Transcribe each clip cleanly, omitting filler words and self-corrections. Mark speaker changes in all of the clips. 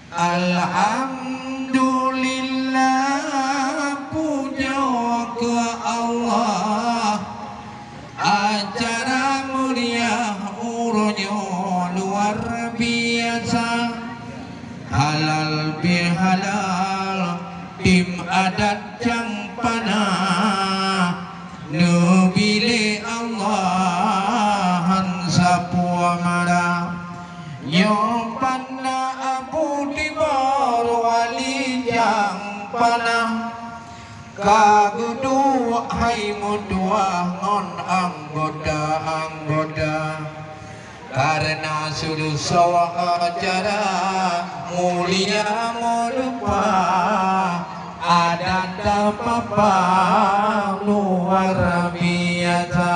Speaker 1: Alhamdulillah, puja ke Allah. Acara mulia urunyo luar biasa. Halal bihalal, tim adat Jampana. Nubile Allahan sapua mara. Nyopana abu dibor wali Jampana. Kagudu hai mudua ngon anggoda karena sudah acara mulia lupa adat apa luar biasa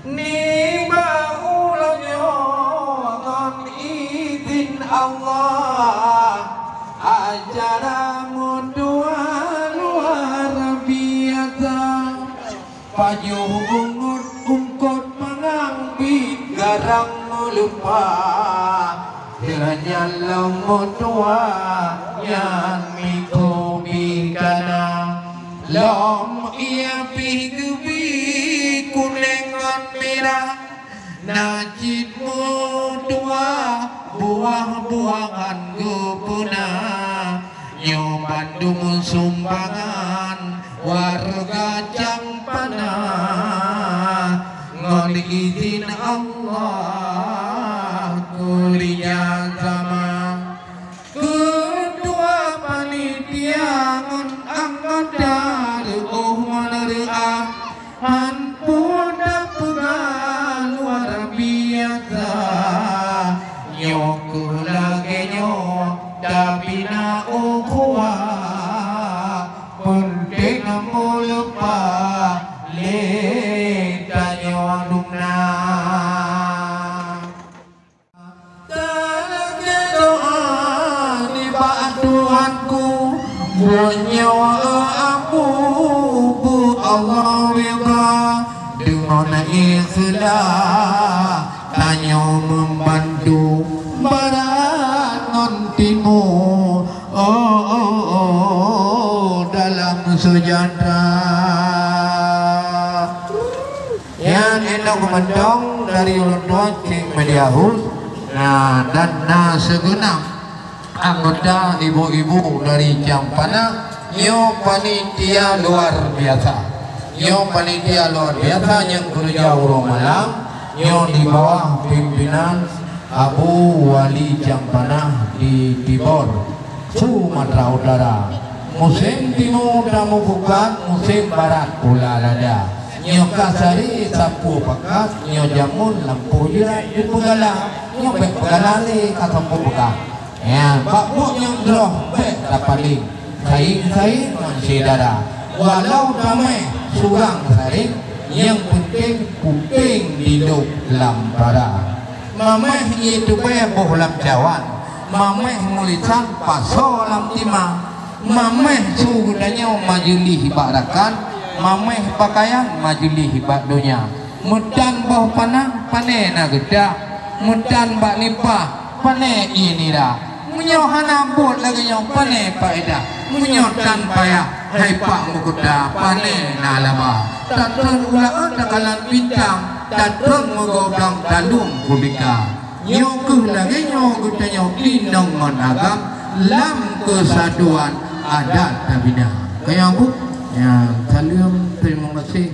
Speaker 1: nimba ulonyo ngon izin Allah acara mudua Paju ungut ungkot mengambil garang lupa dengan lemudua yang miku bikana lom ia pigubi kunengan merah najib mudua buah-buahan gupuna nyo Bandung sumbangan warga Jampana ngon izin Allah kuliah zaman kedua panitia ngon anggota menerima hanpun pegang luar biasa nyoku lagi nyok tapi na ukhuwah penting lupa letanya dumna tanya doa di bawah Tuhanku menyawa aku bu Allah wira dengan ikhlas tanya membantu barat non timur dalam sejahtera yang enak memandang dari ulang tahun Cik Mediahus dan segenap anggota ibu-ibu dari Jampana nyo panitia luar biasa yang kerja urung malam nyo di bawah pimpinan Abu Wali Jampana di Tibor Sumatera Utara. Musim timur dah bukan, musim barat pula ada. Nyo kasari sapu pakat, nyo jamun lampu jirat di pegala, nyo bek pegala le kata buka. Ya, bakmu yang droh bek dapaling. Saing sidara. Walau damai surang saring, yang penting kuping hidup lampara. Mameh itu boh lam cawan, mameh mulisan paso lam timah. Mameh sudahnya majuli hibarakan, mameh pakaian majuli hibat dunia. Mudan bau panah panena geda, mudan bak nipah pane ini dah. Munyohana bot lagi nyong pane paeda, munyotan payah hai pak mukuda pane nalaba. Tatun ulaan dakalan bintang, tatun ngogoblang dalung kubika. Nyokuh lagi nyong gudanya lindung menagam lam kesatuan adat tabina. Kaya bu, ya salam terima kasih.